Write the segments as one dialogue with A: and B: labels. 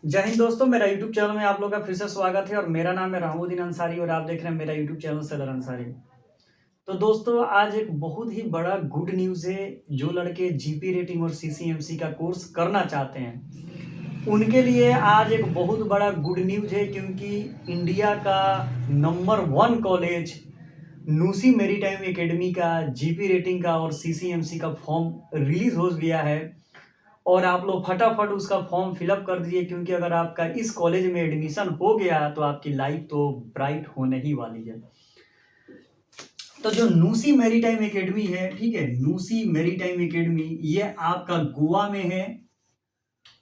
A: जय हिंद दोस्तों, मेरा यूट्यूब चैनल में आप लोग का फिर से स्वागत है। और मेरा नाम है राहुद्दीन अंसारी और आप देख रहे हैं मेरा यूट्यूब चैनल सदर अंसारी। तो दोस्तों, आज एक बहुत ही बड़ा गुड न्यूज़ है। जो लड़के जीपी रेटिंग और सीसीएमसी का कोर्स करना चाहते हैं उनके लिए आज एक बहुत बड़ा गुड न्यूज़ है, क्योंकि इंडिया का नंबर 1 कॉलेज नूसी मेरीटाइम एकेडमी का जीपी रेटिंग का और सीसीएमसी का फॉर्म रिलीज हो गया है। और आप लोग फटाफट उसका फॉर्म फिलअप कर दीजिए, क्योंकि अगर आपका इस कॉलेज में एडमिशन हो गया तो आपकी लाइफ तो ब्राइट होने ही वाली है। तो जो नूसी मैरीटाइम एकेडमी है, ठीक है, नूसी मैरीटाइम एकेडमी ये आपका गोवा में है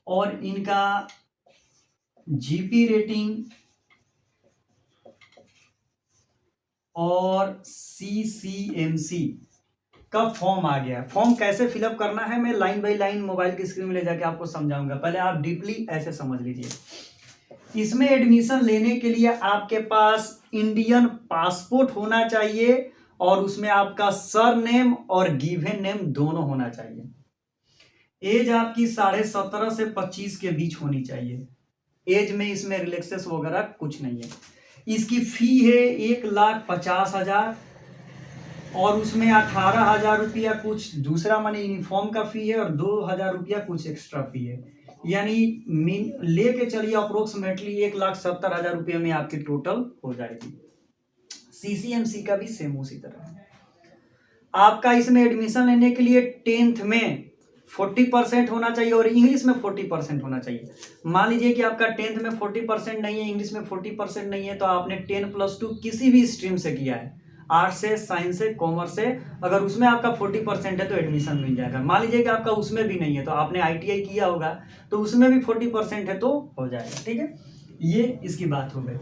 A: और इनका जीपी रेटिंग और सीसीएमसी का फॉर्म आ गया। फॉर्म कैसे फिलअप करना है मैं लाइन बाय लाइन मोबाइल की स्क्रीन में ले जाके आपको समझाऊंगा। पहले आप डीपली ऐसे समझ लीजिए। इसमें एडमिशन लेने के लिए आपके पास इंडियन पासपोर्ट होना चाहिए और उसमें आपका सरनेम और गिवन नेम दोनों होना चाहिए। एज आपकी 17.5 से 25 के बीच होनी चाहिए। एज में इसमें रिलैक्सेस वगैरह कुछ नहीं है। इसकी फी है 1,50,000 और उसमें 18,000 रुपया कुछ दूसरा माने यूनिफॉर्म का फी है और 2,000 रुपया कुछ एक्स्ट्रा फी है। यानी लेके चलिए अप्रोक्सीमेटली 1,70,000 रुपये में आपकी टोटल हो जाएगी। सीसीएमसी का भी सेम उसी तरह है। आपका इसमें एडमिशन लेने के लिए 10th में 40% होना चाहिए और इंग्लिश में 40% होना चाहिए। मान लीजिए कि आपका 10th में 40% नहीं है, इंग्लिश में 40% नहीं है, तो आपने 10+2 किसी भी स्ट्रीम से किया है, आर्ट से, साइंस से, कॉमर्स से, अगर उसमें आपका 40% है तो एडमिशन मिल जाएगा। मान लीजिए कि आपका उसमें भी नहीं है, तो आपने आईटीआई किया होगा तो उसमें भी 40% है तो हो जाएगा। ठीक है, ये इसकी बात हो गई।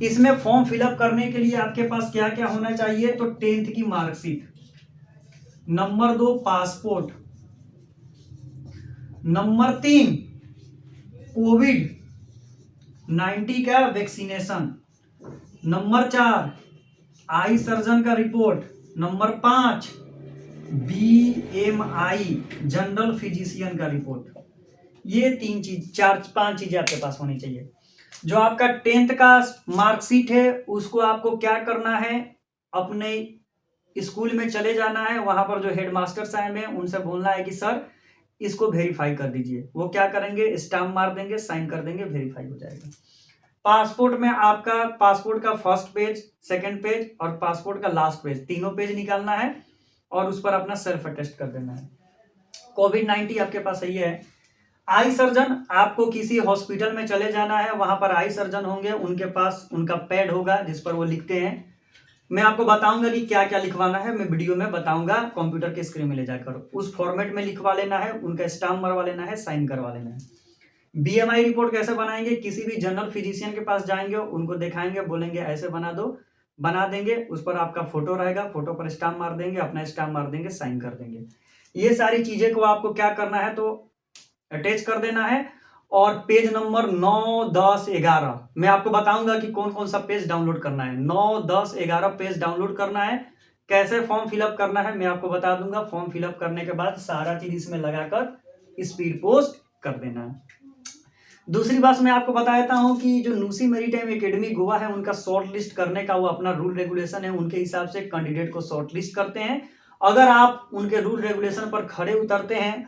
A: इसमें फॉर्म फिलअप करने के लिए आपके पास क्या क्या होना चाहिए? तो 10th की मार्कशीट, नंबर 2 पासपोर्ट, नंबर 3 कोविड-19 का वैक्सीनेशन, नंबर 4 आई सर्जन का report, number 5 BMI general physician का रिपोर्ट। ये 3 चीज 4-5 चीजें आपके पास होनी चाहिए। जो आपका 10th का मार्कशीट है उसको आपको क्या करना है, अपने स्कूल में चले जाना है। वहां पर जो हेडमास्टर साहब हैं उनसे बोलना है कि सर इसको वेरीफाई कर दीजिए। वो क्या करेंगे, स्टाम्प मार देंगे, साइन कर देंगे, वेरीफाई हो जाएगा। पासपोर्ट में आपका पासपोर्ट का फर्स्ट पेज, सेकंड पेज और पासपोर्ट का लास्ट पेज, तीनों पेज निकालना है और उस पर अपना सेल्फ अटेस्ट कर देना है। कोविड-19 आपके पास सही है। आई सर्जन, आपको किसी हॉस्पिटल में चले जाना है, वहां पर आई सर्जन होंगे, उनके पास उनका पैड होगा जिस पर वो लिखते हैं। मैं आपको बताऊंगा कि क्या क्या लिखवाना है, मैं वीडियो में बताऊंगा, कंप्यूटर के स्क्रीन में ले जाकर उस फॉर्मेट में लिखवा लेना है, उनका स्टाम्प मरवा लेना है, साइन करवा लेना है। बीएमआई रिपोर्ट कैसे बनाएंगे, किसी भी जनरल फिजिशियन के पास जाएंगे, उनको दिखाएंगे, बोलेंगे ऐसे बना दो, बना देंगे। उस पर आपका फोटो रहेगा, फोटो पर स्टाम्प मार देंगे, अपना स्टाम्प मार देंगे, साइन कर देंगे। ये सारी चीजें को आपको क्या करना है, तो अटैच कर देना है। और पेज नंबर 9, 10, 11 मैं आपको बताऊंगा कि कौन कौन सा पेज डाउनलोड करना है। 9, 10, 11 पेज डाउनलोड करना है। कैसे फॉर्म फिलअप करना है मैं आपको बता दूंगा। फॉर्म फिलअप करने के बाद सारा चीज इसमें लगाकर स्पीड पोस्ट कर देना है। दूसरी बात मैं आपको बता देता हूं कि जो नूसी मैरीटाइम एकेडमी गोवा है, उनका शॉर्ट लिस्ट करने का वो अपना रूल रेगुलेशन है। उनके हिसाब से कैंडिडेट को शॉर्ट लिस्ट करते हैं। अगर आप उनके रूल रेगुलेशन पर खड़े उतरते हैं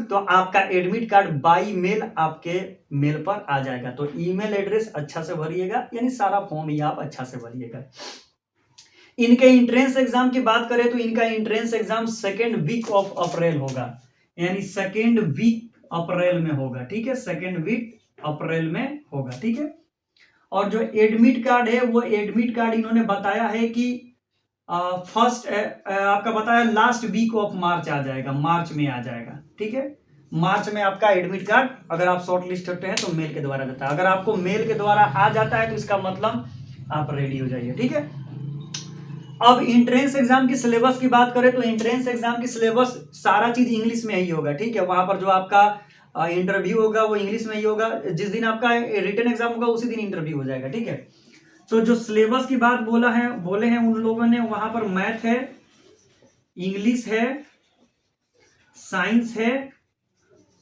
A: तो आपका एडमिट कार्ड बाई मेल आपके मेल पर आ जाएगा। तो ईमेल एड्रेस अच्छा से भरिएगा, यानी सारा फॉर्म ही आप अच्छा से भरिएगा। इनके एंट्रेंस एग्जाम की बात करें तो इनका entrance exam 2nd week of April होगा, यानी 2nd वीक अप्रैल में होगा। ठीक है, 2nd वीक अप्रैल में होगा। ठीक है, और जो एडमिट कार्ड है वो एडमिट कार्ड इन्होंने बताया है कि फर्स्ट आपका बताया लास्ट वीक ऑफ मार्च आ जाएगा, मार्च में आ जाएगा। ठीक है, मार्च में आपका एडमिट कार्ड अगर आप शॉर्ट लिस्ट होते हैं तो मेल के द्वारा जाता है। अगर आपको मेल के द्वारा आ जाता है तो इसका मतलब आप रेडी हो जाइए। ठीक है, अब एंट्रेंस एग्जाम की सिलेबस की बात करें तो एंट्रेंस एग्जाम की सिलेबस सारा चीज इंग्लिश में ही होगा। ठीक है, वहां पर जो आपका इंटरव्यू होगा वो इंग्लिश में ही होगा। जिस दिन आपका रिटन एग्जाम होगा उसी दिन इंटरव्यू हो जाएगा। ठीक है, तो जो सिलेबस की बात बोले हैं उन लोगों ने, वहां पर मैथ है, इंग्लिश है, साइंस है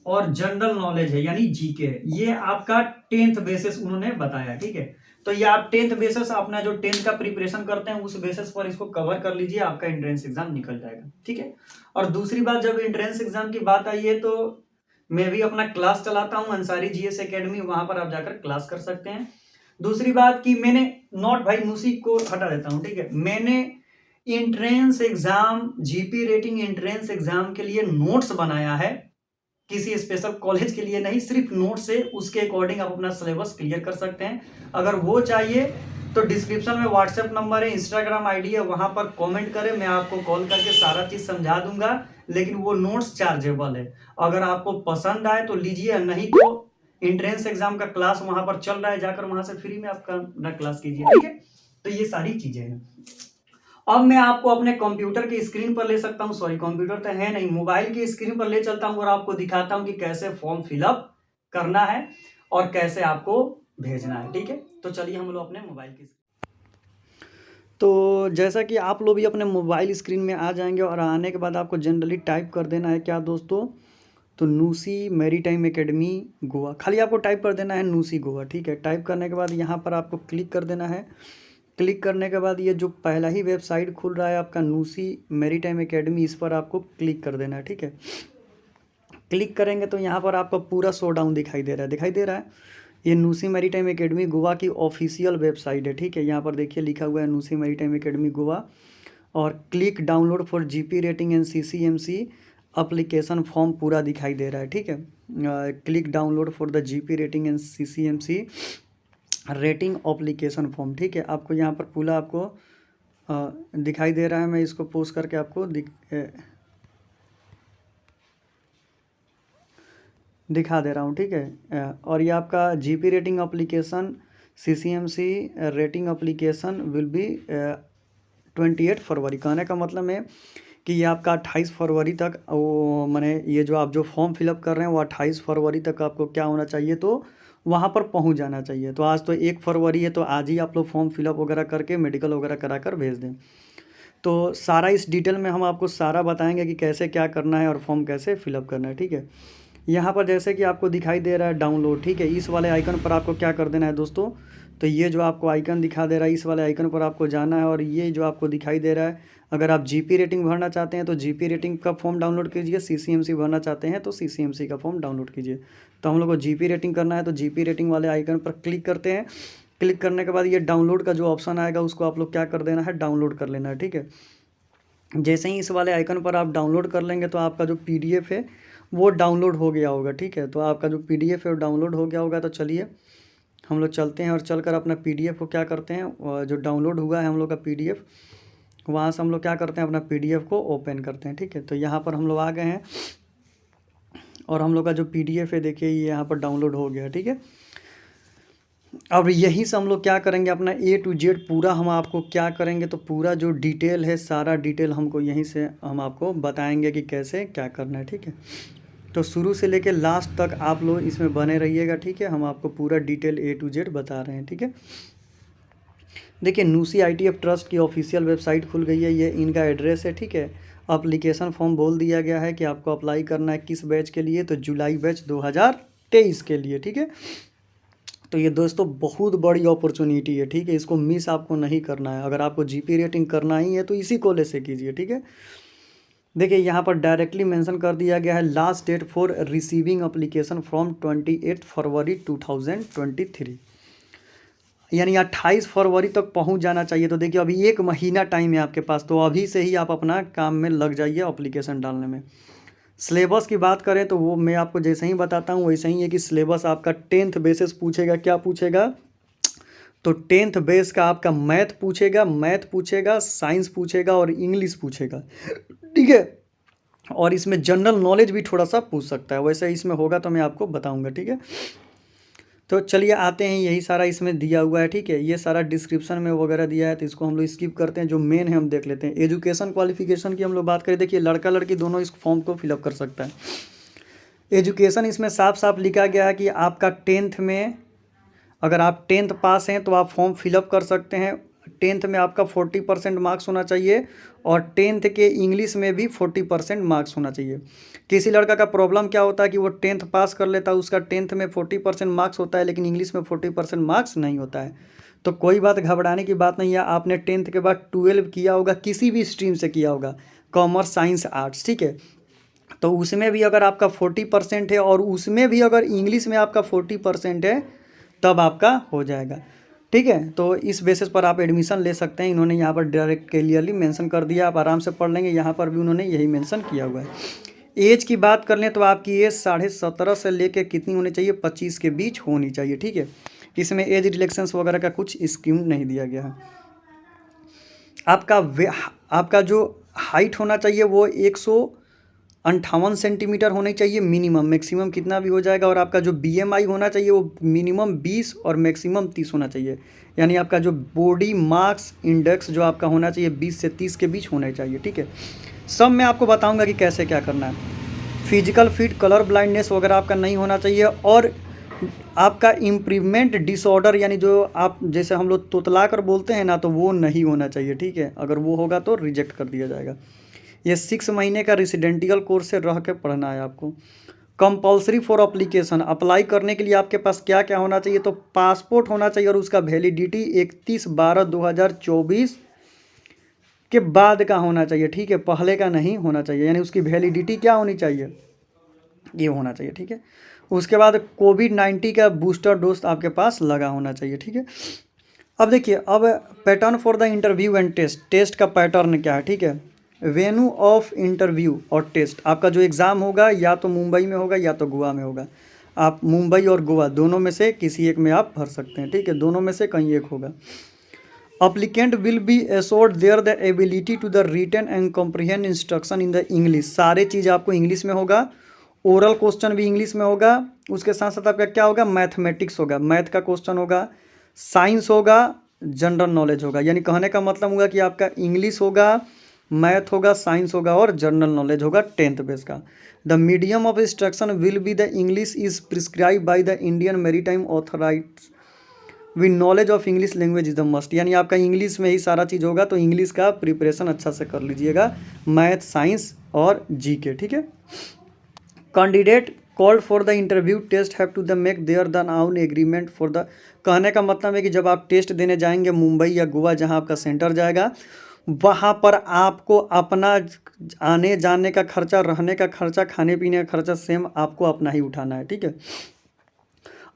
A: और जनरल नॉलेज है यानी जीके है। ये आपका 10th बेसिस उन्होंने बताया, ठीक है। तो ये आप 10th बेसिस अपना जो 10th का प्रिपरेशन करते हैं उस बेसिस पर इसको कवर कर लीजिए, आपका एंट्रेंस एग्जाम निकल जाएगा, ठीक है। और दूसरी बात, जब एंट्रेंस एग्जाम की बात आई है तो मैं भी अपना क्लास चलाता हूं अंसारी जीएस एकेडमी, वहां पर आप जाकर क्लास कर सकते हैं। दूसरी बात कि मैंने नोट भाई मूसी को हटा देता हूं, ठीक है। मैंने entrance exam GP rating entrance exam के लिए नोट्स बनाया है, किसी स्पेशल कॉलेज के लिए नहीं, सिर्फ नोट से उसके अकॉर्डिंग आप अपना सिलेबस क्लियर कर सकते हैं। अगर वो चाहिए तो डिस्क्रिप्शन में व्हाट्सएप नंबर है, इंस्टाग्राम आईडी है, वहां पर कमेंट करें, मैं आपको कॉल करके सारा चीज समझा दूंगा। लेकिन वो नोट्स चार्जेबल है, अगर आपको पसंद आए तो लीजिए, नहीं तो एंट्रेंस एग्जाम का क्लास वहां पर चल रहा है, जाकर वहां से फ्री में आपका अपना क्लास कीजिए, ठीक है। तो ये सारी चीजें हैं। अब मैं आपको अपने कंप्यूटर की स्क्रीन पर ले सकता हूं, सॉरी कंप्यूटर तो है नहीं, मोबाइल की स्क्रीन पर ले चलता हूं और आपको दिखाता हूं कि कैसे फॉर्म फिलअप करना है और कैसे आपको भेजना है, ठीक है। तो चलिए हम लोग अपने मोबाइल की, तो जैसा कि आप लोग भी अपने मोबाइल स्क्रीन में आ जाएंगे और आने के बाद आपको जनरली टाइप कर देना है क्या दोस्तों, तो नूसी मैरीटाइम एकेडमी गोवा, खाली आपको टाइप कर देना है नूसी गोवा, ठीक है। टाइप करने के बाद यहाँ पर आपको क्लिक कर देना है। क्लिक करने के बाद ये जो पहला ही वेबसाइट खुल रहा है आपका नूसी मैरीटाइम एकेडमी, इस पर आपको क्लिक कर देना है, ठीक है। क्लिक करेंगे तो यहाँ पर आपको पूरा शो डाउन दिखाई दे रहा है, ये नूसी मैरीटाइम एकेडमी गोवा की ऑफिशियल वेबसाइट है, ठीक है। यहाँ पर देखिए लिखा हुआ है नूसी मैरीटाइम एकेडमी गोवा, और click download for GP rating and CCMC application form पूरा दिखाई दे रहा है, ठीक है। Click download for the GP rating and CCMC rating application form, ठीक है। आपको यहाँ पर पूरा आपको दिखाई दे रहा है, मैं इसको पोस्ट करके आपको दिखा दे रहा हूँ, ठीक है। और ये आपका GP rating application CCMC rating application will be 28 फरवरी, कहने का मतलब है कि ये आपका 28 फरवरी तक, वो मैंने ये जो आप जो फॉर्म फिलअप कर रहे हैं वो 28 फरवरी तक आपको क्या होना चाहिए, तो वहाँ पर पहुँच जाना चाहिए। तो आज तो 1 फरवरी है, तो आज ही आप लोग फॉर्म फिलअप वगैरह करके मेडिकल वगैरह करा कर भेज दें। तो सारा इस डिटेल में हम आपको सारा बताएंगे कि कैसे क्या करना है और फॉर्म कैसे फिलअप करना है, ठीक है। यहाँ पर जैसे कि आपको दिखाई दे रहा है डाउनलोड, ठीक है। इस वाले आइकन पर आपको क्या कर देना है दोस्तों, तो ये जो आपको आइकन दिखा दे रहा है इस वाले आइकन पर आपको जाना है, और ये जो आपको दिखाई दे रहा है, अगर आप जीपी रेटिंग भरना चाहते हैं तो जीपी रेटिंग का फॉर्म डाउनलोड कीजिए, सीसीएमसी भरना चाहते हैं तो सीसीएमसी का फॉर्म डाउनलोड कीजिए। तो हम लोग को जीपी रेटिंग करना है तो जीपी रेटिंग वाले आइकन पर क्लिक करते हैं। क्लिक करने के बाद ये डाउनलोड का जो ऑप्शन आएगा उसको आप लोग क्या कर देना है, डाउनलोड कर लेना है, ठीक है। जैसे ही इस वाले आइकन पर आप डाउनलोड कर लेंगे तो आपका जो पीडीएफ है वो डाउनलोड हो गया होगा, ठीक है। तो आपका जो पीडीएफ है वो डाउनलोड हो गया होगा। तो चलिए हम लोग चलते हैं और चलकर अपना पीडीएफ को क्या करते हैं, जो डाउनलोड हुआ है हम लोग का पीडीएफ, वहाँ से हम लोग क्या करते हैं, अपना पीडीएफ को ओपन करते हैं, ठीक है। तो यहाँ पर हम लोग आ गए हैं और हम लोग का जो पीडीएफ है देखिए ये यहाँ पर डाउनलोड हो गया, ठीक है। अब यहीं से हम लोग क्या करेंगे, अपना A to Z पूरा हम आपको क्या करेंगे, तो पूरा जो डिटेल है सारा डिटेल हमको यहीं से हम आपको बताएंगे कि कैसे क्या करना है, ठीक है। तो शुरू से लेके लास्ट तक आप लोग इसमें बने रहिएगा, ठीक है। हम आपको पूरा डिटेल A to Z बता रहे हैं, ठीक है। देखिए नूसी ITF ट्रस्ट की ऑफिशियल वेबसाइट खुल गई है, ये इनका एड्रेस है, ठीक है। अप्लीकेशन फॉर्म बोल दिया गया है कि आपको अप्लाई करना है किस बैच के लिए, तो जुलाई बैच 2023 के लिए, ठीक है। तो ये दोस्तों बहुत बड़ी अपॉर्चुनिटी है, ठीक है। इसको मिस आपको नहीं करना है। अगर आपको जीपी रेटिंग करना ही है तो इसी कॉलेज से कीजिए, ठीक है। देखिए यहाँ पर डायरेक्टली मेंशन कर दिया गया है last date for receiving application from 28 February 2023, यानी 28 फरवरी तक पहुँच जाना चाहिए। तो देखिए अभी 1 महीना टाइम है आपके पास, तो अभी से ही आप अपना काम में लग जाइए एप्लीकेशन डालने में। सिलेबस की बात करें तो वो मैं आपको जैसे ही बताता हूँ वैसे ही है कि सिलेबस आपका 10th बेसिस पूछेगा, क्या पूछेगा, तो 10th बेस का आपका मैथ पूछेगा, साइंस पूछेगा और इंग्लिश पूछेगा, ठीक है। और इसमें जनरल नॉलेज भी थोड़ा सा पूछ सकता है, वैसे इसमें होगा तो मैं आपको बताऊँगा, ठीक है। तो चलिए आते हैं, यही सारा इसमें दिया हुआ है, ठीक है। ये सारा डिस्क्रिप्शन में वगैरह दिया है, तो इसको हम लोग स्किप करते हैं। जो मेन है हम देख लेते हैं। एजुकेशन क्वालिफिकेशन की हम लोग बात करें, देखिए लड़का लड़की दोनों इस फॉर्म को फिलअप कर सकता है। एजुकेशन इसमें साफ साफ लिखा गया है कि आपका 10th में, अगर आप 10th पास हैं तो आप फॉर्म फिलअप कर सकते हैं, टेंथ में आपका 40% मार्क्स होना चाहिए और टेंथ के इंग्लिश में भी 40% मार्क्स होना चाहिए। किसी लड़का का प्रॉब्लम क्या होता है कि वो टेंथ पास कर लेता है, उसका टेंथ में 40% मार्क्स होता है लेकिन इंग्लिश में 40% मार्क्स नहीं होता है। तो कोई बात घबराने की बात नहीं है। आपने टेंथ के बाद 12 किया होगा, किसी भी स्ट्रीम से किया होगा, कॉमर्स, साइंस, आर्ट्स, ठीक है। तो उसमें भी अगर आपका 40% है और उसमें भी अगर इंग्लिश में आपका 40% है तब आपका हो जाएगा, ठीक है। तो इस बेसिस पर आप एडमिशन ले सकते हैं। इन्होंने यहाँ पर डायरेक्ट क्लियरली मेंशन कर दिया, आप आराम से पढ़ लेंगे। यहाँ पर भी उन्होंने यही मेंशन किया हुआ है। एज की बात कर लें तो आपकी एज 17.5 से लेकर कितनी होनी चाहिए, 25 के बीच होनी चाहिए, ठीक है। इसमें एज रिलेक्शंस वगैरह का कुछ स्कीम नहीं दिया गया है। आपका जो हाइट होना चाहिए वो 158 सेंटीमीटर होनी चाहिए मिनिमम, मैक्सिमम कितना भी हो जाएगा। और आपका जो BMI होना चाहिए वो मिनिमम 20 और मैक्सिमम 30 होना चाहिए। यानी आपका जो बॉडी मास इंडेक्स जो आपका होना चाहिए 20 से 30 के बीच होना चाहिए, ठीक है। सब मैं आपको बताऊंगा कि कैसे क्या करना है। फिजिकल फिट, कलर ब्लाइंडनेस वगैरह आपका नहीं होना चाहिए। और आपका इम्प्रूवमेंट डिसऑर्डर यानी जो आप जैसे हम लोग तोतला कर बोलते हैं ना, तो वो नहीं होना चाहिए, ठीक है। अगर वो होगा तो रिजेक्ट कर दिया जाएगा। ये 6 महीने का रेसिडेंटियल कोर्स से रह के पढ़ना है आपको। कंपलसरी फॉर अप्लीकेशन, अप्लाई करने के लिए आपके पास क्या क्या होना चाहिए, तो पासपोर्ट होना चाहिए और उसका वैलिडिटी 31/12/2024 के बाद का होना चाहिए, ठीक है। पहले का नहीं होना चाहिए, यानी उसकी वैलिडिटी क्या होनी चाहिए, ये होना चाहिए, ठीक है। उसके बाद कोविड-19 का बूस्टर डोज आपके पास लगा होना चाहिए, ठीक है। अब देखिए, अब pattern for the interview and test, test का पैटर्न क्या है, ठीक है। वेन्यू ऑफ इंटरव्यू और टेस्ट, आपका जो एग्ज़ाम होगा या तो मुंबई में होगा या तो गोवा में होगा। आप मुंबई और गोवा दोनों में से किसी एक में आप भर सकते हैं, ठीक है। दोनों में से कहीं एक होगा। Applicant will be assured there the ability to the written and comprehend instruction in the English, सारे चीज़ आपको इंग्लिश में होगा। ओरल क्वेश्चन भी इंग्लिश में होगा। उसके साथ साथ आपका क्या होगा, मैथमेटिक्स होगा, मैथ का क्वेश्चन होगा, साइंस होगा, जनरल नॉलेज होगा। यानी कहने का मतलब होगा कि आपका इंग्लिश होगा, मैथ होगा, साइंस होगा और जनरल नॉलेज होगा 10th बेस का। The medium of instruction will be the English is prescribe by the Indian maritime authority with knowledge of English language is the must, यानी आपका इंग्लिश में ही सारा चीज़ होगा। तो इंग्लिश का प्रिपरेशन अच्छा से कर लीजिएगा, मैथ, साइंस और GK, ठीक है। Candidate called for the interview test have to the make there the noun agreement for the, कहने का मतलब है कि जब आप टेस्ट देने जाएंगे मुंबई या गोवा जहां आपका सेंटर जाएगा, वहां पर आपको अपना आने जाने का खर्चा, रहने का खर्चा, खाने पीने का खर्चा सेम आपको अपना ही उठाना है, ठीक है।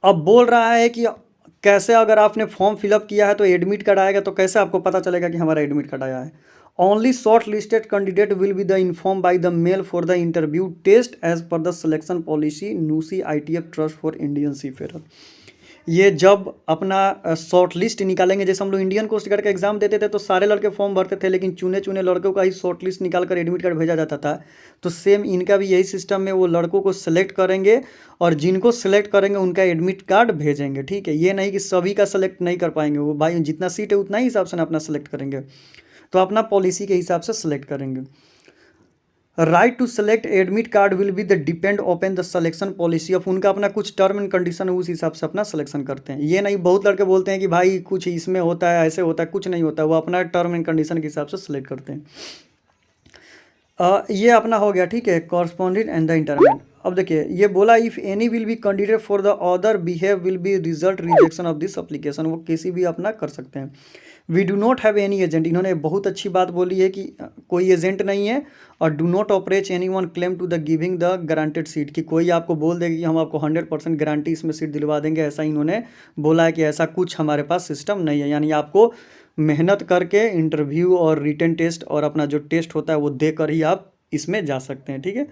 A: अब बोल रहा है कि कैसे, अगर आपने फॉर्म फिलअप किया है तो एडमिट कार्ड आएगा, तो कैसे आपको पता चलेगा कि हमारा एडमिट कार्ड आया है। Only short listed candidate will be the inform by the mail for the interview test as per the selection policy NUSI ITF trust for Indian seafarer. ये जब अपना शॉर्ट लिस्ट निकालेंगे, जैसे हम लोग इंडियन कोस्ट गार्ड का exam देते थे तो सारे लड़के फॉर्म भरते थे, लेकिन चुने चुने लड़कों का ही शॉर्ट लिस्ट निकाल कर एडमिट कार्ड भेजा जाता था। तो सेम इनका भी यही सिस्टम है, वो लड़कों को सिलेक्ट करेंगे और जिनको सिलेक्ट करेंगे उनका एडमिट कार्ड भेजेंगे, ठीक है। ये नहीं कि सभी का सिलेक्ट नहीं कर पाएंगे, वो भाई जितना सीट है उतना ही हिसाब से अपना सेलेक्ट करेंगे, तो अपना पॉलिसी के हिसाब से सिलेक्ट करेंगे। Right to select admit card will be the depend open the selection policy of, उनका अपना कुछ टर्म एंड कंडीशन है, उस हिसाब से अपना सिलेक्शन करते हैं। ये नहीं, बहुत लड़के बोलते हैं कि भाई कुछ इसमें होता है, ऐसे होता है, कुछ नहीं होता है, वो अपना टर्म एंड कंडीशन के हिसाब से सिलेक्ट करते हैं। ये अपना हो गया, ठीक है, कॉरस्पॉन्डेंट एंड द इंटरमेंट। अब देखिए, ये बोला if any will be candidate for the other behave will be result rejection of this application, वो किसी भी अपना कर सकते हैं। We do not have any agent, इन्होंने बहुत अच्छी बात बोली है कि कोई एजेंट नहीं है। और do not operate any one claim to the giving the guaranteed seat, कि कोई आपको बोल देगा कि हम आपको 100% गारंटी इसमें सीट दिलवा देंगे, ऐसा इन्होंने बोला है कि ऐसा कुछ हमारे पास सिस्टम नहीं है। यानी आपको मेहनत करके इंटरव्यू और रिटन टेस्ट और अपना जो टेस्ट होता है वो देकर ही आप इसमें जा सकते हैं, ठीक है।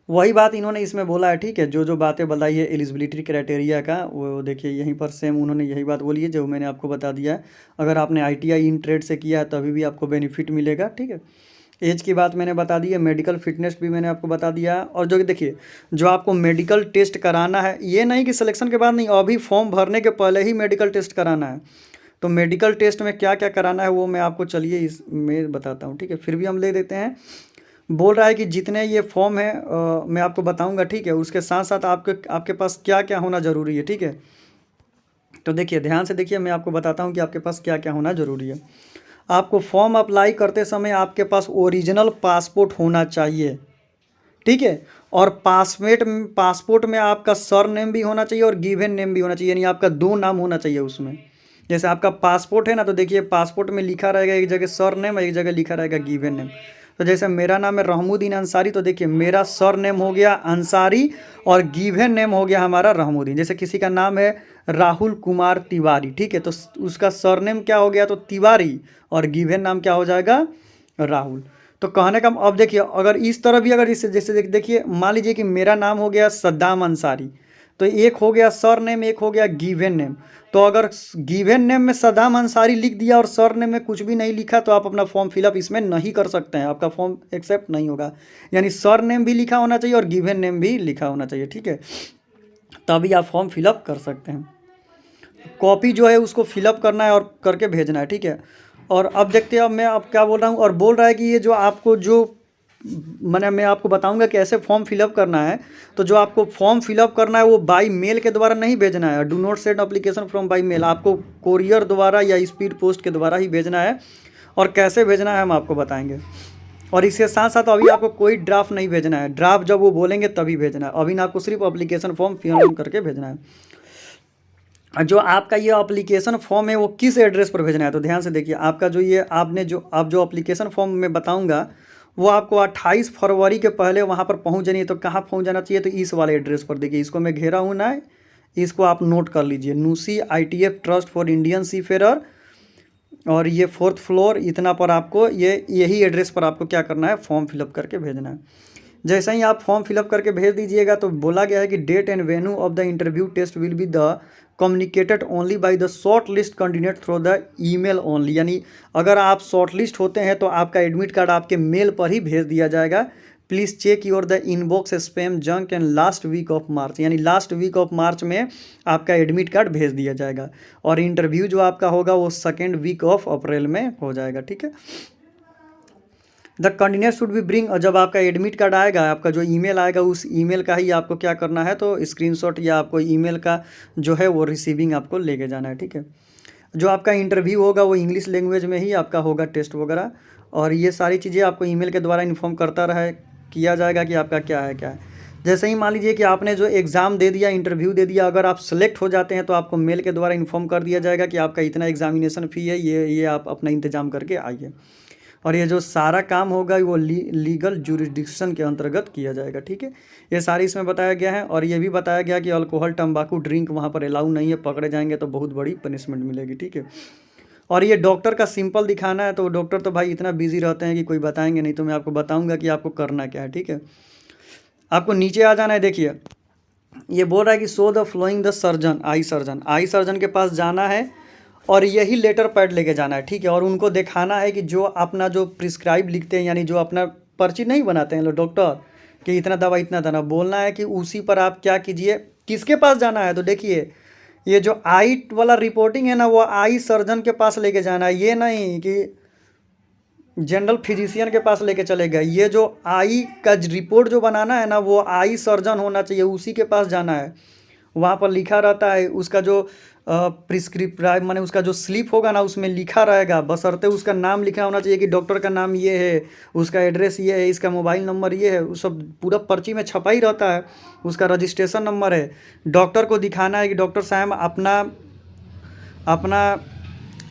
A: वही बात इन्होंने इसमें बोला है, ठीक है। जो जो बातें बताई है एलिजिबिलिटी क्राइटेरिया का, वो देखिए यहीं पर सेम उन्होंने यही बात बोली है जो मैंने आपको बता दिया है। अगर आपने ITI इन ट्रेड से किया है तभी भी आपको बेनिफिट मिलेगा, ठीक है। एज की बात मैंने बता दी है, मेडिकल फिटनेस भी मैंने आपको बता दिया है। और जो देखिए, जो आपको मेडिकल टेस्ट कराना है, ये नहीं कि सिलेक्शन के बाद नहीं, अभी फॉर्म भरने के पहले ही मेडिकल टेस्ट कराना है। तो मेडिकल टेस्ट में क्या क्या कराना है वो मैं आपको चलिए इसमें बताता हूँ, ठीक है। फिर भी हम ले देते हैं। बोल रहा है कि जितने ये फॉर्म है मैं आपको बताऊंगा, ठीक है। उसके साथ साथ आपके पास क्या क्या होना ज़रूरी है, ठीक है। तो देखिए ध्यान से देखिए, मैं आपको बताता हूँ कि आपके पास क्या क्या होना ज़रूरी है। आपको फॉर्म अप्लाई करते समय आपके पास ओरिजिनल पासपोर्ट होना चाहिए, ठीक है। और पासपोर्ट में आपका सर नेम भी होना चाहिए और गिवन नेम भी होना चाहिए, यानी आपका 2 नाम होना चाहिए उसमें। जैसे आपका पासपोर्ट है ना, तो देखिए पासपोर्ट में लिखा रहेगा एक जगह सर नेम और एक जगह लिखा रहेगा गिवन नेम। तो जैसे मेरा नाम है रहमुद्दीन अंसारी, तो देखिए मेरा सर नेम हो गया अंसारी और गिवन नेम हो गया हमारा रहमुद्दीन। जैसे किसी का नाम है राहुल कुमार तिवारी, ठीक है, तो उसका सर नेम क्या हो गया, तो तिवारी, और गिवन नाम क्या हो जाएगा, राहुल। तो कहने का अब देखिए, अगर इस तरह भी अगर जैसे जैसे देखिए मान लीजिए कि मेरा नाम हो गया सद्दाम अंसारी, तो एक हो गया सर नेम, एक हो गया गिवन नेम। तो अगर गिवन नेम में सद्दाम अंसारी लिख दिया और सर नेम में कुछ भी नहीं लिखा, तो आप अपना फॉर्म फिलअप इसमें नहीं कर सकते हैं, आपका फॉर्म एक्सेप्ट नहीं होगा। यानी सर नेम भी लिखा होना चाहिए और गिवन नेम भी लिखा होना चाहिए, ठीक है, तभी आप फॉर्म फिलअप कर सकते हैं। कॉपी जो है उसको फिलअप करना है और करके भेजना है, ठीक है। और अब देखते हैं, अब मैं अब क्या बोल रहा हूँ, और बोल रहा है कि ये जो आपको जो मैं आपको बताऊंगा कि ऐसे फॉर्म फिलअप करना है। तो जो आपको फॉर्म फिलअप करना है वो बाई मेल के द्वारा नहीं भेजना है। Do not send application from by mail, आपको कोरियर द्वारा या स्पीड पोस्ट के द्वारा ही भेजना है। और कैसे भेजना है हम आपको बताएंगे। और इसके साथ साथ अभी आपको कोई ड्राफ्ट नहीं भेजना है, ड्राफ्ट जब वो बोलेंगे तभी भेजना है। अभी ना आपको सिर्फ अप्लीकेशन फॉर्म फिल करके भेजना है। जो आपका ये अप्लीकेशन फॉर्म है वो किस एड्रेस पर भेजना है, तो ध्यान से देखिए, आपका जो ये आप जो अप्लीकेशन फॉर्म में बताऊंगा वो आपको 28 फरवरी के पहले वहाँ पर पहुँच जानी है। तो कहाँ पहुँच जाना चाहिए, तो इस वाले एड्रेस पर देखिए, इसको मैं घेरा हूँ ना, इसको आप नोट कर लीजिए, नूसी ITF trust for Indian seafarer, और ये 4th फ्लोर, इतना पर आपको यही एड्रेस पर आपको क्या करना है, फॉर्म फिलअप करके भेजना है। जैसे ही आप फॉर्म फिलअप करके भेज दीजिएगा, तो बोला गया है कि date and venue of the interview test will be the communicated only by the short list candidate through the email only. यानी अगर आप शॉर्ट लिस्ट होते हैं तो आपका एडमिट कार्ड आपके मेल पर ही भेज दिया जाएगा। Please check your the inbox spam junk and last week of March, यानी लास्ट वीक ऑफ मार्च में आपका एडमिट कार्ड भेज दिया जाएगा। और इंटरव्यू जो आपका होगा वो 2nd वीक ऑफ अप्रैल में हो जाएगा, ठीक है। The candidate should be bring, जब आपका एडमिट कार्ड आएगा, आपका जो ईमेल आएगा उस ईमेल का ही आपको क्या करना है, तो स्क्रीनशॉट या आपको ईमेल का जो है वो रिसीविंग आपको लेके जाना है, ठीक है। जो आपका इंटरव्यू होगा वो इंग्लिश लैंग्वेज में ही आपका होगा, टेस्ट वगैरह, और ये सारी चीज़ें आपको ईमेल के द्वारा इन्फॉर्म करता किया जाएगा कि आपका क्या है। जैसे ही मान लीजिए कि आपने जो एग्ज़ाम दे दिया, इंटरव्यू दे दिया, अगर आप सेलेक्ट हो जाते हैं तो आपको मेल के द्वारा इन्फॉर्म कर दिया जाएगा कि आपका इतना एग्जामिनेशन फ़ी है, ये आप अपना इंतजाम करके आइए। और ये जो सारा काम होगा वो लीगल जुरिडिक्शन के अंतर्गत किया जाएगा, ठीक है। ये सारी इसमें बताया गया है। और ये भी बताया गया कि अल्कोहल तंबाकू ड्रिंक वहाँ पर अलाउ नहीं है, पकड़े जाएंगे तो बहुत बड़ी पनिशमेंट मिलेगी, ठीक है। और ये डॉक्टर का सिंपल दिखाना है, तो डॉक्टर तो भाई इतना बिजी रहते हैं कि कोई बताएंगे नहीं, तो मैं आपको बताऊंगा कि आपको करना क्या है, ठीक है। आपको नीचे आ जाना है, देखिए ये बोल रहा है कि show the flowing the surgeon, eye surgeon के पास जाना है और यही लेटर पैड लेके जाना है, ठीक है। और उनको दिखाना है कि जो अपना जो प्रिस्क्राइब लिखते हैं, यानी जो अपना पर्ची नहीं बनाते हैं लोग डॉक्टर कि इतना दवा इतना देना, बोलना है कि उसी पर आप क्या कीजिए, किसके पास जाना है, तो देखिए ये जो आई वाला रिपोर्टिंग है ना, वो आई सर्जन के पास लेके जाना है। ये नहीं कि जनरल फिजिशियन के पास लेके चले गए। ये जो आई का रिपोर्ट जो बनाना है ना, वो आई सर्जन होना चाहिए, उसी के पास जाना है। वहाँ पर लिखा रहता है उसका जो प्रिस्क्रिप्ट माने उसका जो स्लिप होगा ना, उसमें लिखा रहेगा, बशर्ते उसका नाम लिखा होना चाहिए कि डॉक्टर का नाम ये है, उसका एड्रेस ये है, इसका मोबाइल नंबर ये है, वो सब पूरा पर्ची में छपा ही रहता है। उसका रजिस्ट्रेशन नंबर है। डॉक्टर को दिखाना है कि डॉक्टर साहब अपना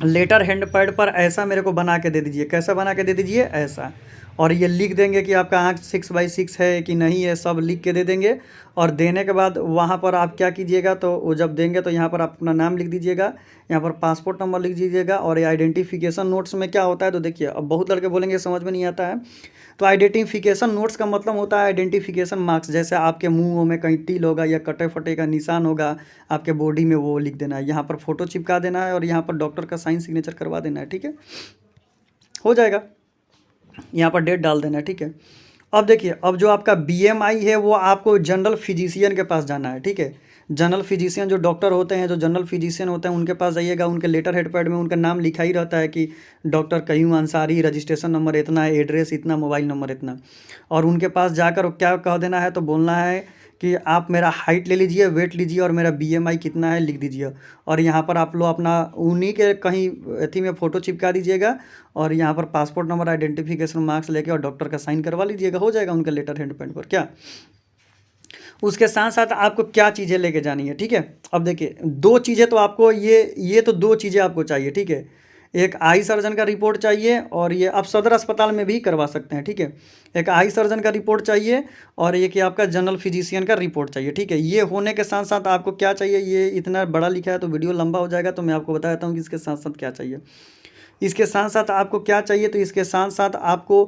A: लेटर हैंड पैड पर ऐसा मेरे को बना के दे दीजिए। कैसा बना के दे दीजिए, ऐसा। और ये लिख देंगे कि आपका आँख 6/6 है कि नहीं है, सब लिख के दे देंगे। और देने के बाद वहाँ पर आप क्या कीजिएगा, तो वो जब देंगे तो यहाँ पर आप अपना नाम लिख दीजिएगा, यहाँ पर पासपोर्ट नंबर लिख दीजिएगा। और ये आइडेंटिफिकेशन नोट्स में क्या होता है, तो देखिए अब बहुत लड़के बोलेंगे समझ में नहीं आता है, तो आइडेंटिफिकेशन नोट्स का मतलब होता है आइडेंटिफिकेशन मार्क्स। जैसे आपके मुंह में कहीं तिल होगा या कटे फटे का निशान होगा आपके बॉडी में, वो लिख देना है। यहाँ पर फोटो चिपका देना है और यहाँ पर डॉक्टर का साइन सिग्नेचर करवा देना है, ठीक है, हो जाएगा। यहाँ पर डेट डाल देना है, ठीक है। अब देखिए, अब जो आपका BMI है वो आपको जनरल फिजिशियन के पास जाना है, ठीक है। जनरल फिजिशियन जो डॉक्टर होते हैं, जो जनरल फिजिशियन होते हैं, उनके पास जाइएगा। उनके लेटर हेड पैड में उनका नाम लिखा ही रहता है कि doctor Qayyum Ansari, registration number इतना है, एड्रेस इतना, मोबाइल नंबर इतना। और उनके पास जाकर क्या कह देना है, तो बोलना है कि आप मेरा हाइट ले लीजिए, वेट लीजिए और मेरा बीएमआई कितना है लिख दीजिए। और यहाँ पर आप लोग अपना उन्हीं के कहीं अथी में फ़ोटो चिपका दीजिएगा और यहाँ पर पासपोर्ट नंबर, आइडेंटिफिकेशन मार्क्स लेके और डॉक्टर का साइन करवा लीजिएगा, हो जाएगा उनका लेटर हैंड पेन पर। क्या उसके साथ साथ आपको क्या चीज़ें लेके जानी है, ठीक है। अब देखिए 2 चीज़ें तो आपको ये तो 2 चीज़ें आपको चाहिए, ठीक है। एक आई सर्जन का रिपोर्ट चाहिए और ये आप सदर अस्पताल में भी करवा सकते हैं, ठीक है। एक आई सर्जन का रिपोर्ट चाहिए और एक आपका जनरल फिजिशियन का रिपोर्ट चाहिए, ठीक है। ये होने के साथ साथ आपको क्या चाहिए, ये इतना बड़ा लिखा है तो वीडियो लंबा हो जाएगा, तो मैं आपको बता देता हूँ कि इसके साथ साथ क्या चाहिए। इसके साथ साथ आपको क्या चाहिए, तो इसके साथ साथ आपको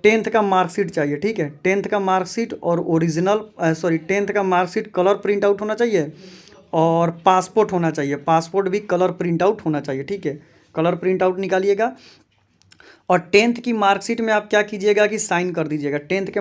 A: 10th का मार्कशीट चाहिए, ठीक है। 10th का मार्कशीट और ओरिजिनल 10th का मार्कशीट कलर प्रिंट आउट होना चाहिए और पासपोर्ट होना चाहिए, पासपोर्ट भी कलर प्रिंट आउट होना चाहिए, ठीक है। कलर प्रिंट आउट निकालिएगा और 10th की मार्कशीट में आप क्या कीजिएगा कि साइन कर दीजिएगा। 10th के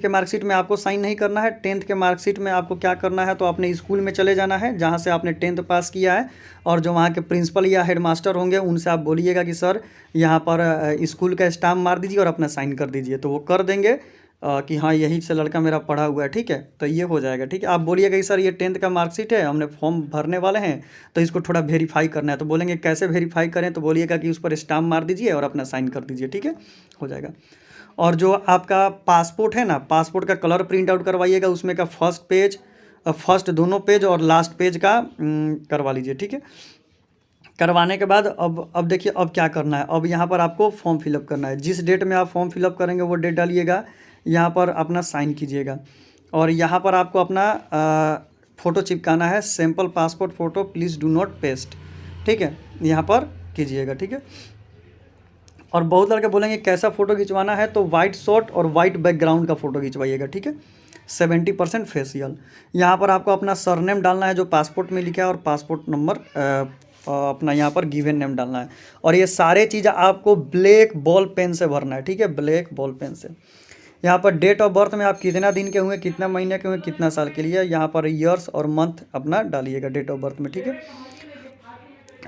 A: मार्कशीट में आपको साइन नहीं करना है। 10th के मार्कशीट में आपको क्या करना है, तो अपने स्कूल में चले जाना है जहाँ से आपने 10th पास किया है और जो वहाँ के प्रिंसिपल या हेडमास्टर होंगे उनसे आप बोलिएगा कि सर यहाँ पर स्कूल का स्टाम्प मार दीजिए और अपना साइन कर दीजिए, तो वो कर देंगे कि हाँ यही से लड़का मेरा पढ़ा हुआ है, ठीक है। तो ये हो जाएगा, ठीक है। आप बोलिएगा कि सर ये 10th का मार्कशीट है, हमने फॉर्म भरने वाले हैं तो इसको थोड़ा वेरीफाई करना है, तो बोलेंगे कैसे वेरीफाई करें, तो बोलिएगा कि उस पर स्टाम्प मार दीजिए और अपना साइन कर दीजिए, ठीक है, हो जाएगा। और जो आपका पासपोर्ट है ना, पासपोर्ट का कलर प्रिंट आउट करवाइएगा, उसमें का फर्स्ट दोनों पेज और लास्ट पेज का करवा लीजिए, ठीक है। करवाने के बाद अब देखिए अब क्या करना है। अब यहाँ पर आपको फॉर्म फिलअप करना है, जिस डेट में आप फॉर्म फिलअप करेंगे वो डेट डालिएगा, यहाँ पर अपना साइन कीजिएगा और यहाँ पर आपको अपना फ़ोटो चिपकाना है, sample passport photo please do not paste, ठीक है, यहाँ पर कीजिएगा, ठीक है। और बहुत लड़के बोलेंगे कैसा फ़ोटो खिंचवाना है, तो वाइट शॉर्ट और वाइट बैकग्राउंड का फ़ोटो खिंचवाइएगा, ठीक है। 70% फेशियल। यहाँ पर आपको अपना सरनेम डालना है जो पासपोर्ट में लिखा है और पासपोर्ट नंबर अपना यहाँ पर गिवन नेम डालना है और ये सारे चीज़ आपको ब्लैक बॉल पेन से भरना है, ठीक है, ब्लैक बॉल पेन से। यहाँ पर डेट ऑफ बर्थ में आप कितना दिन के हुए, कितना महीने के हुए, कितना साल के लिए, यहाँ पर ईयर्स और मंथ अपना डालिएगा डेट ऑफ बर्थ में, ठीक है।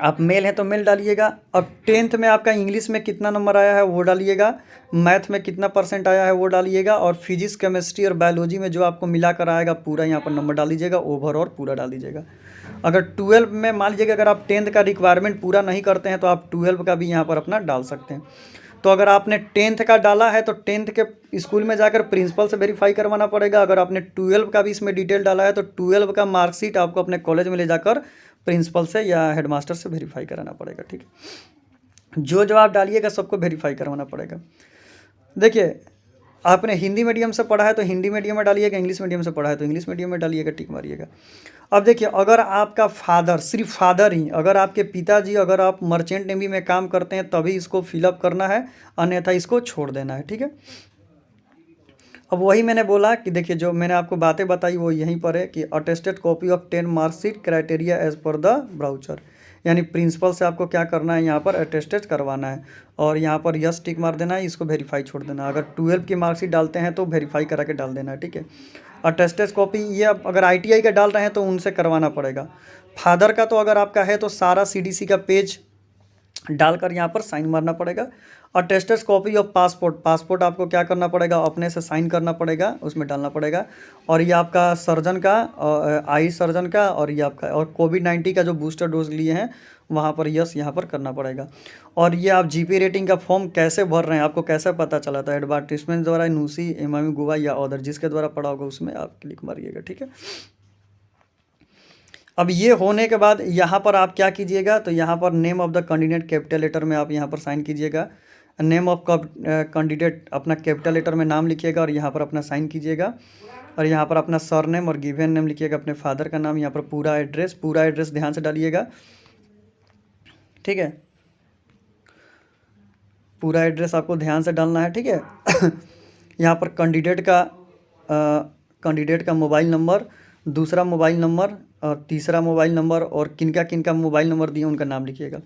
A: आप मेल हैं तो मेल डालिएगा। अब 10th में आपका इंग्लिश में कितना नंबर आया है वो डालिएगा, मैथ में कितना % आया है वो डालिएगा और फिजिक्स, केमिस्ट्री और बायोलॉजी में जो आपको मिला कर आएगा पूरा यहाँ पर नंबर डाल दीजिएगा, ओवर और पूरा डाल दीजिएगा। अगर 12 में मान लीजिएगा अगर आप 10th का रिक्वायरमेंट पूरा नहीं करते हैं तो आप 12 का भी यहाँ पर अपना डाल सकते हैं। तो अगर आपने 10th का डाला है तो 10th के स्कूल में जाकर प्रिंसिपल से वेरीफाई करवाना पड़ेगा। अगर आपने 12 का भी इसमें डिटेल डाला है तो 12 का मार्कशीट आपको अपने कॉलेज में ले जाकर प्रिंसिपल से या हेडमास्टर से वेरीफाई कराना पड़ेगा, ठीक है। जो आप डालिएगा सबको वेरीफाई करवाना पड़ेगा। देखिए आपने हिंदी मीडियम से पढ़ा है तो हिंदी मीडियम में डालिएगा, इंग्लिश मीडियम से पढ़ा है तो इंग्लिश मीडियम में डालिएगा, टिक मारिएगा। अब देखिए अगर आपका फादर, सिर्फ फादर ही, अगर आपके पिताजी अगर आप मर्चेंट नेवी में काम करते हैं तभी इसको फिलअप करना है, अन्यथा इसको छोड़ देना है, ठीक है। अब वही मैंने बोला कि देखिए जो मैंने आपको बातें बताई वो यहीं पर है कि attested copy of 10 marksheet criteria as per the brochure, यानी प्रिंसिपल से आपको क्या करना है, यहाँ पर अटेस्टेड करवाना है और यहाँ पर यस टिक मार देना है, इसको वेरीफाई छोड़ देना है। अगर 12 की मार्कशीट डालते हैं तो वेरीफाई करा के डाल देना है, ठीक है। अटेस्टेड कॉपी ये अगर ITI का डाल रहे हैं तो उनसे करवाना पड़ेगा। फादर का तो अगर आपका है तो सारा CDC का पेज डालकर यहाँ पर साइन मारना पड़ेगा। अटेस्टेड कॉपी ऑफ पासपोर्ट आपको क्या करना पड़ेगा, अपने से साइन करना पड़ेगा, उसमें डालना पड़ेगा। और ये आपका सर्जन का, आई सर्जन का, और ये आपका और कोविड-19 का जो बूस्टर डोज लिए हैं वहाँ पर यस यहाँ पर करना पड़ेगा। और ये आप GP रेटिंग का फॉर्म कैसे भर रहे हैं, आपको कैसे पता चला था, एडवर्टीजमेंट द्वारा, न्यूसी, MIM गोवा या अदर, जिसके द्वारा पढ़ा होगा उसमें आप क्लिक मारिएगा, ठीक है। अब ये होने के बाद यहाँ पर आप क्या कीजिएगा, तो यहाँ पर name of the candidate capital letter में आप यहाँ पर साइन कीजिएगा। नेम ऑफ कैंडिडेट अपना कैपिटल लेटर में नाम लिखिएगा और यहाँ पर अपना साइन कीजिएगा और यहाँ पर अपना सरनेम और गिवन नेम लिखिएगा, अपने फादर का नाम, यहाँ पर पूरा एड्रेस ध्यान से डालिएगा, ठीक है। पूरा एड्रेस आपको ध्यान से डालना है, ठीक है। यहाँ पर कैंडिडेट का मोबाइल नंबर, दूसरा मोबाइल नंबर और तीसरा मोबाइल नंबर और किनका मोबाइल नंबर दिए उनका नाम लिखिएगा।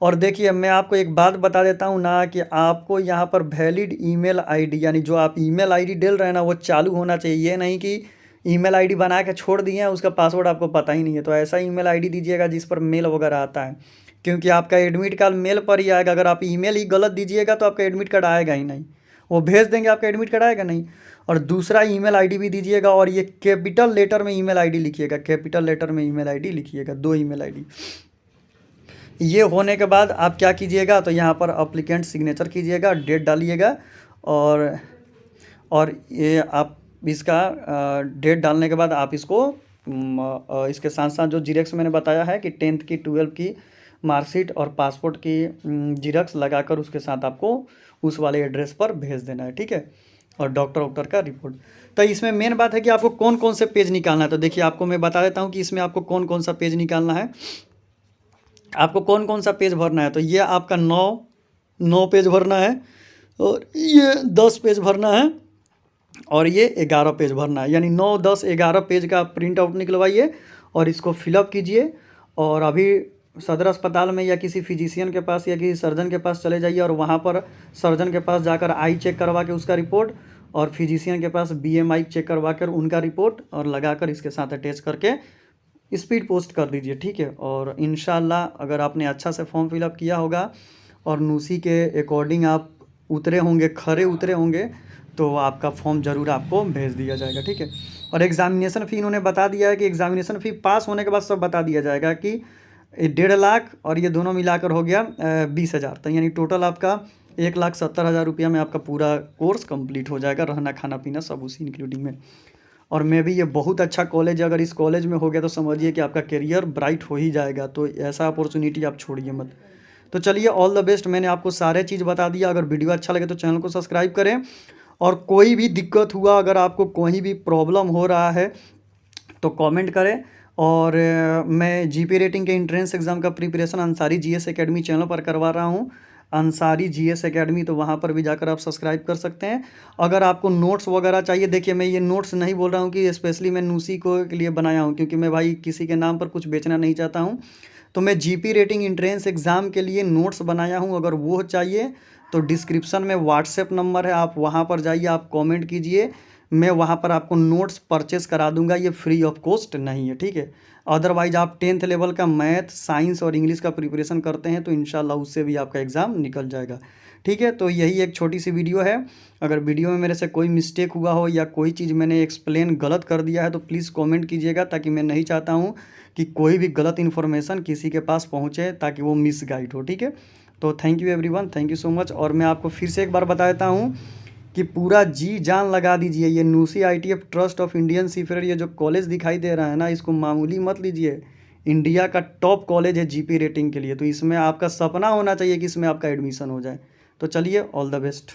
A: और देखिए मैं आपको एक बात बता देता हूँ ना कि आपको यहाँ पर वैलिड ईमेल आईडी, यानी जो आप ईमेल आईडी डाल रहे हैं ना वो चालू होना चाहिए। ये नहीं कि ईमेल आईडी बना के छोड़ दिए हैं, उसका पासवर्ड आपको पता ही नहीं है, तो ऐसा ईमेल आईडी दीजिएगा जिस पर मेल वगैरह आता है, क्योंकि आपका एडमिट कार्ड मेल पर ही आएगा। अगर आप ईमेल ही गलत दीजिएगा तो आपका एडमिट कार्ड आएगा ही नहीं, वो भेज देंगे, आपका एडमिट कार्ड आएगा नहीं।
B: और दूसरा ईमेल आईडी भी दीजिएगा, और ये कैपिटल लेटर में ईमेल आईडी लिखिएगा, कैपिटल लेटर में ईमेल आईडी लिखिएगा, 2 ईमेल आईडी। ये होने के बाद आप क्या कीजिएगा, तो यहाँ पर अप्लीकेंट सिग्नेचर कीजिएगा, डेट डालिएगा, और ये आप इसका डेट डालने के बाद आप इसको इसके साथ साथ जो जीरेक्स मैंने बताया है कि 10th की 12th की मार्कशीट और पासपोर्ट की जीरेक्स लगाकर उसके साथ आपको उस वाले एड्रेस पर भेज देना है, ठीक है। और डॉक्टर का रिपोर्ट। तो इसमें मेन बात है कि आपको कौन कौन से पेज निकालना है। तो देखिए आपको मैं बता देता हूँ कि इसमें आपको कौन कौन सा पेज निकालना है, आपको कौन कौन सा पेज भरना है। तो ये आपका 9 पेज भरना है, और ये 10 पेज भरना है, और ये 11 पेज भरना है। यानी 9, 10, 11 पेज का प्रिंट आउट निकलवाइए और इसको फिलअप कीजिए, और अभी सदर अस्पताल में या किसी फिजिशियन के पास या किसी सर्जन के पास चले जाइए, और वहाँ पर सर्जन के पास जाकर आई चेक करवा के उसका रिपोर्ट, और फिजिशियन के पास BMI चेक करवा कर उनका रिपोर्ट और लगाकर इसके साथ अटैच करके स्पीड पोस्ट कर दीजिए, ठीक है। और इंशाल्लाह अगर आपने अच्छा से फॉर्म फिलअप किया होगा और नूसी के अकॉर्डिंग आप उतरे होंगे, खरे उतरे होंगे, तो आपका फॉर्म ज़रूर आपको भेज दिया जाएगा, ठीक है। और एग्ज़ामिनेशन फ़ी इन्होंने बता दिया है कि एग्ज़ामिनेशन फ़ी पास होने के बाद सब बता दिया जाएगा कि 1.5 लाख और ये दोनों मिलाकर हो गया 20,000। तो यानी टोटल आपका 1,70,000 रुपया में आपका पूरा कोर्स कंप्लीट हो जाएगा, रहना खाना पीना सब उसी इंक्लूडिंग में। और मैं भी ये बहुत अच्छा कॉलेज है, अगर इस कॉलेज में हो गया तो समझिए कि आपका करियर ब्राइट हो ही जाएगा। तो ऐसा अपॉर्चुनिटी आप छोड़िए मत। तो चलिए, ऑल द बेस्ट। मैंने आपको सारे चीज़ बता दिया। अगर वीडियो अच्छा लगे तो चैनल को सब्सक्राइब करें, और कोई भी दिक्कत हुआ, अगर आपको कोई भी प्रॉब्लम हो रहा है तो कमेंट करें। और मैं जीपी रेटिंग के एंट्रेंस एग्ज़ाम का preparation Ansari GS academy channel पर करवा रहा हूँ, अंसारी GS एकेडमी। तो वहाँ पर भी जाकर आप सब्सक्राइब कर सकते हैं। अगर आपको नोट्स वगैरह चाहिए, देखिए मैं ये नोट्स नहीं बोल रहा हूँ कि स्पेशली मैं नूसी को के लिए बनाया हूँ, क्योंकि मैं भाई किसी के नाम पर कुछ बेचना नहीं चाहता हूँ। तो मैं जीपी रेटिंग एंट्रेंस एग्ज़ाम के लिए नोट्स बनाया हूँ। अगर वो चाहिए तो डिस्क्रिप्शन में व्हाट्सएप नंबर है, आप वहाँ पर जाइए, आप कमेंट कीजिए, मैं वहाँ पर आपको नोट्स परचेस करा दूंगा। ये फ्री ऑफ कॉस्ट नहीं है, ठीक है। अदरवाइज आप 10th लेवल का मैथ, साइंस और इंग्लिश का प्रिपरेशन करते हैं तो इंशाल्लाह उससे भी आपका एग्ज़ाम निकल जाएगा, ठीक है। तो यही एक छोटी सी वीडियो है। अगर वीडियो में मेरे से कोई मिस्टेक हुआ हो या कोई चीज़ मैंने एक्सप्लेन गलत कर दिया है तो प्लीज़ कमेंट कीजिएगा, ताकि मैं नहीं चाहता हूँ कि कोई भी गलत इन्फॉर्मेशन किसी के पास पहुँचे, ताकि वो मिसगाइड हो, ठीक है। तो thank you everyone, thank you so much. और मैं आपको फिर से एक बार बता देता हूँ कि पूरा जी जान लगा दीजिए। ये नूसी ITF ट्रस्ट ऑफ इंडियन सीफेयर, ये जो कॉलेज दिखाई दे रहा है ना, इसको मामूली मत लीजिए। इंडिया का टॉप कॉलेज है जीपी रेटिंग के लिए। तो इसमें आपका सपना होना चाहिए कि इसमें आपका एडमिशन हो जाए। तो चलिए, ऑल द बेस्ट।